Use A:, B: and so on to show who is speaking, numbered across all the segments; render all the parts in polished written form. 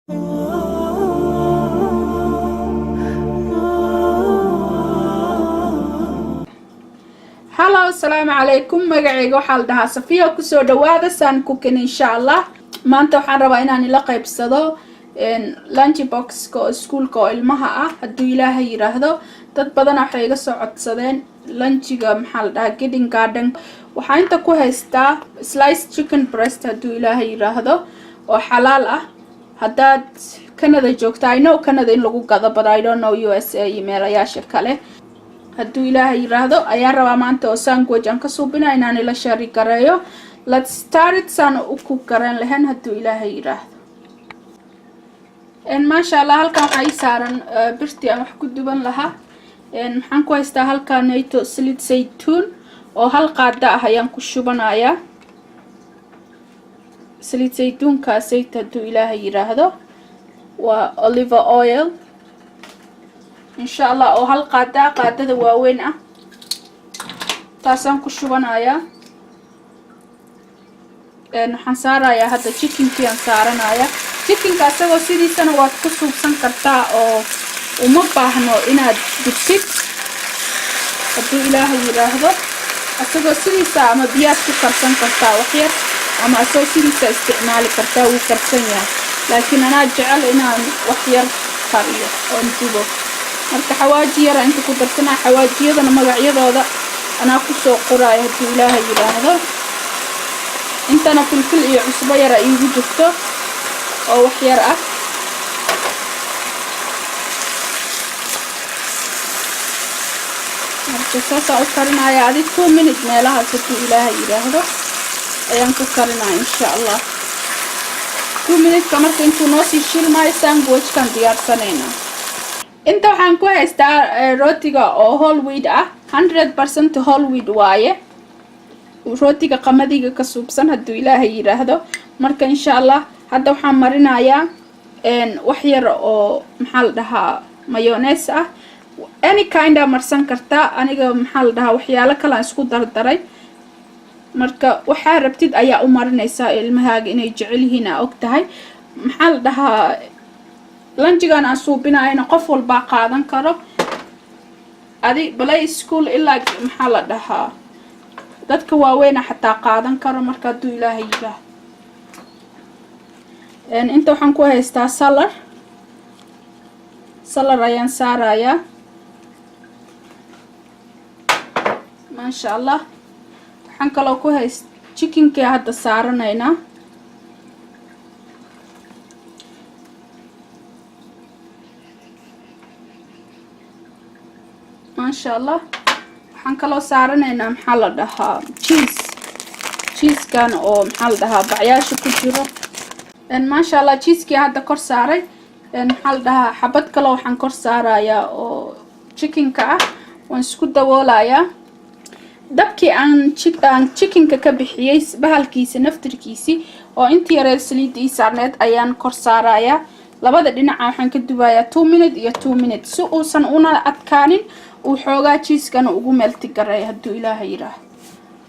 A: Hello, assalamu alaikum. Magacayga waxaa la dhahaa Safiya kusoo dhawaada saan cooking insha Allah. Maanta waxaan rabaa inaan ila qaybsado lunch box ka schoolka oo ilmaha ah hadduu Ilaahay yiraahdo. Dad badan waxay iga soo codsadeen lunchiga maxaa la dhahaa Garden Garden. Waxaan inta ku haystaa sliced chicken breast hadduu Ilaahay yiraahdo oo xalaal ah. Haddaad Canada joogto, I know Canada in lagu gado, but I don't know USA meelayaasha kale. hadduu Ilaahay yiraahdo ayaan rabaa maanta oo sandwich aan ka suubina inaan ila shari gareeyo. Let's start it san u cook garan lahayn hadduu Ilaahay yiraahdo. Masha Allah halkan waxay saaran birti aan wax ku duban lahaa. Maxaan ku haystaa halkan nayto saliid saytuun oo hal qaada ah ayaan ku shubanayaa. Saliid saytuunka hadduu Ilaahay yiraahdo waa olive oil insha Allah oo hal qaadada waaweyn ah taasaan ku shubanayaa. Waxaan saarayaa hadda chickenkii aan saaranayaa. Chickenka asagoo sidiisana waad ku suubsan kartaa oo uma baahno inaad dubtid hadduu Ilaahay yiraahdo. Asagoo sidiisa ama biyaad ku karsan kartaa wax yar ama asagoo sidiisa isticmaali kartaa wuu karsan yahay, laakiin anaa jecel inaan wax yar kariyo oo dubo. marka xawaaji yar inta ku darsanaa xawaajiyadana magacyadooda anaa ku soo qoraay haddii Ilaahay yiraahdo. intana filfil iyo cusbo yar ay igu jirto oo wax yar ah. marka saasa u karinaya adi 2 minutes meelahaas haddii Ilaahay yiraahdo ayaan ku karinaa insha Allah. 2 minutes marka intuu noo sii shilmaayo sandwich kan diyaarsanayna. inta waxaan ku haystaa rootiga oo whole wheat ah 100% whole wheat waaye. rootiga qamadiga ka suubsan hadduu Ilaahay yiraahdo. marka insha Allah hadda waxaan marinayaa wax yar oo maxaa la dhahaa mayonnaise ah. any kind of marsan kartaa, aniga maxaa la dhahaa waxyaalo kale aan isku dardaray. marka waxaa rabtid ayaa u marinaysaa ilmahaaga inay jecel yihiin og tahay. maxaa la dhahaa lunchigan aan suubinayna qof walba qaadan karo. adi play school ilaa maxaa la dhahaa dadka waaweyn xataa qaadan karo marka hadduu Ilaahay yiraahdo. inta waxaan ku haystaa salar ayaan saarayaa. masha Allah waxaan kaloo ku haystaa chickenkii hadda saaranaynaa. masha Allah waxaan kaloo saaranaynaa maxaa la dhahaa cheese kan oo maxaa la dhahaa bacyaasha ku jiro. masha Allah cheese-kii hadda kor saaray. maxaa la dhahaa xabad kale waxaan kor saarayaa oo chickenka ah. waan isku daboolayaa. dabkii aan chickenka ka bixiyay bahalkiisa naftirkiisi oo intii yar saliidii saarneed ayaan kor saarayaa. labada dhinac waxaan ka dubayaa 2 minutes iyo 2 minutes si uusan una adkaanin uu xoogaa cheese-kan ugu melti garay hadduu Ilaahay yiraahdo.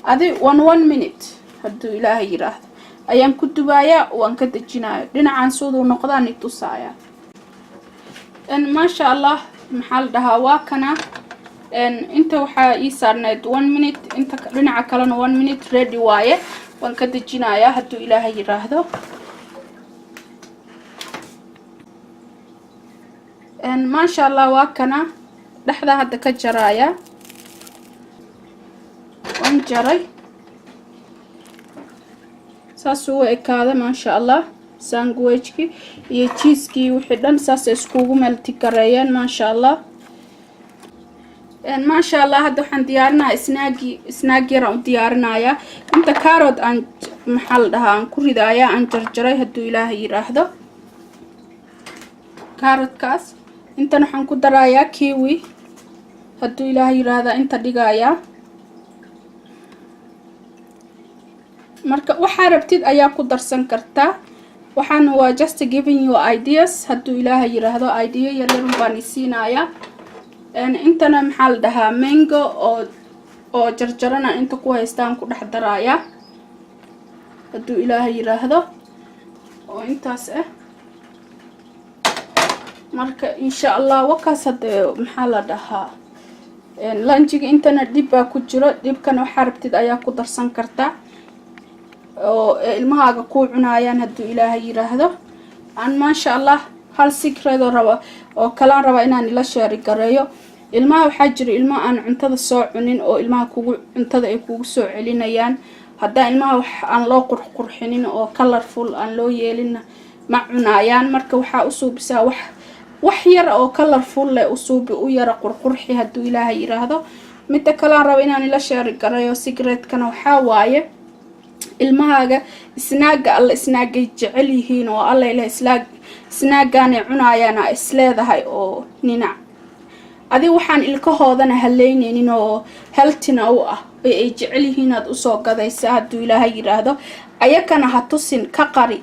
A: adi 1 minute hadduu Ilaahay yiraahdo ayaan ku dubayaa waan ka dejinayaa. dhinacan sidoo noqdaan itusaaya. masha Allah maxaa la dhahaa waa kana. inta waxaa ii saarneed 1 minute, inta dhinaca kalena 1 minute ready waaye. waan ka dejinayaa hadduu Ilaahay yiraahdo. masha Allah waa kana dhaxda hadda ka jaraya. waan jaray saas uu ekaada masha Allah sandwichkii iyo cheese-kii wixii dhan saas iskugu melti gareeyeen masha Allah. masha Allah hadda waxaan diyaarinayaa snack yar aan diyaarinayaa. inta carrot aan maxaa la dhahaa aan ku ridayaa aan jarjaray hadduu Ilaahay yiraahdo. carrotkaas intan waxaan ku darayaa kiwi hadduu Ilaahay yiraahdo inta dhigayaa. marka waxaa rabtid ayaa ku darsan kartaa. waxaan waa just giving you ideas hadduu Ilaahay yiraahdo. idea yar yar baan isiinayaa. intana maxaa la dhahaa mango oo jarjarana inta ku haystaan ku dhex darayaa hadduu Ilaahay yiraahdo oo intaas ah. marka insha Allah wakaas hadee maxaa la dhahaa lunchiga intana dib baa ku jiro dibkan waxa rabtid ayaa ku darsan kartaa oo ilmahaaga ku cunayaan haduu Ilaahay yiraahdo aan ma sha Allah hal secret oo kala raba inaan ila share gareeyo ilmaha waxa jira ilmo aan cuntada soo cunin oo ilmaha kugu cuntada ay kugu soo celinayaan hadaa ilmaha wax aan loo qurxinin oo colorful aan loo yeelin ma cunayaan marka waxa u suubisaa wax yar oo colorful leh u suubi u yara qurxi haduu Ilaahay yiraahdo mid kala raba inaan ila share gareeyo secret kana waxa waaye ilmahaaga snaaga alla snaagay jecel yihiin oo alla ilaahay snaagaana cunayaan isleedahay oo nina adi waxaan ilkahoodana haleyneenin oo healthina u ah ay jecel yihiin aad u soo gadaysaa haduu Ilaahay yiraahdo ayakana ha tusin ka qari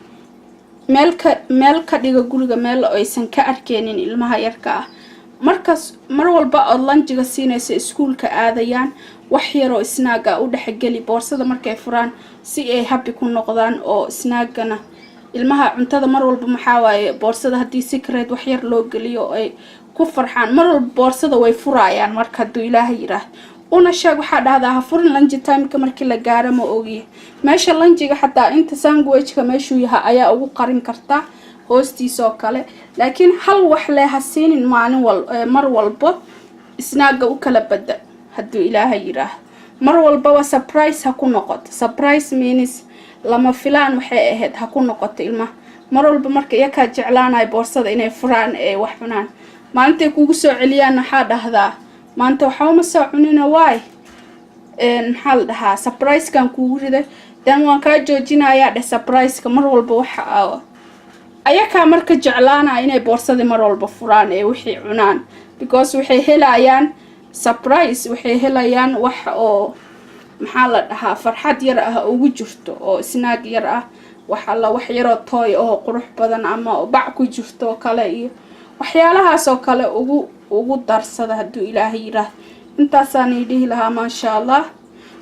A: meel ka dhiga guriga meel aysan ka arkeenin ilmaha yarka ah markaas mar walba oo lunchiga siinaysa iskuulka aadayaan wax yar oo snaaga u dhaxgali boorsada markay furaan si ay happy ku noqdaan oo snaagana ilmaha cuntada mar walba maxaa waaye boorsada hadii secret wax yar loo galiyo ay ku farxaan mar walba boorsada way furayaan marka haduu Ilaahay yiraahdo una sheeg waxa dhahdaa ha furin lunch time ka markii la gaaro ma ogi meesha lunchiga xataa inta sandwich-ka meeshu yahay ayaa ugu qarin kartaa hoostiisa kale laakiin hal wax leh ha siinin mar walba snaaga u kala badal haduu Ilaahay yiraahdo mar walba waa surprise ha ku noqoto surprise means lama filaan waxay ahayd ha ku noqoto ilmaha mar walba marka iyaga jeclaanay boorsada inay furaan ee wax cunaan maanta kugu soo celiyaan waxa dhahdaa maanta waxa ma soo cunina waay maxaa la dhahaa surprise kan kugu riday dan waan ka joojinayaa surprise ka mar walba waxa ayaka marka jeclaanay inay boorsada mar walba furaan ee wixii cunaan because waxay helayaan surprise waxay helayaan wax oo maxaa la dhahaa farxad yar ah ugu jirto oo snaag yar ah waxa la wax yar oo toy oo qurux badan ama bac ku jirto kale iyo waxyaalahaas oo kale ugu darsada haduu Ilaahay yiraahdo intaasaan idii lahaa ma sha Allah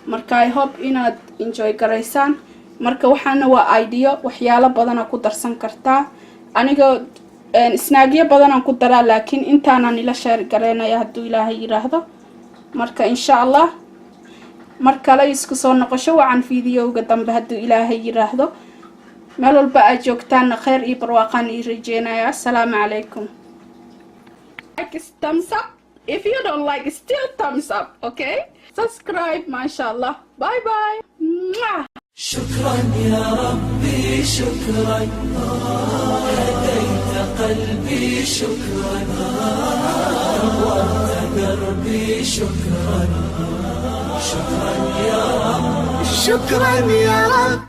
A: marka I hope inaad enjoy gareysaan marka waxaana waa idea waxyaalo badan ku darsan kartaa aniga snaagyo badan ku daraa laakiin intaanaan ila share gareynaya haduu Ilaahay yiraahdo marka insha Allah marka la isku soo noqosho wacan fiidiyowga dambe haduu Ilaahay yiraahdo meel walba aad joogtaan khayr iyo barwaaqo iyo rajeenaya assalaamu calaykum like thumbs up if you don't like still thumbs up okay subscribe mashallah bye bye
B: شكرا يا ربي شكرا هديت قلبي شكرا نورت دربي شكرا شكرا يا رب شكرا يا رب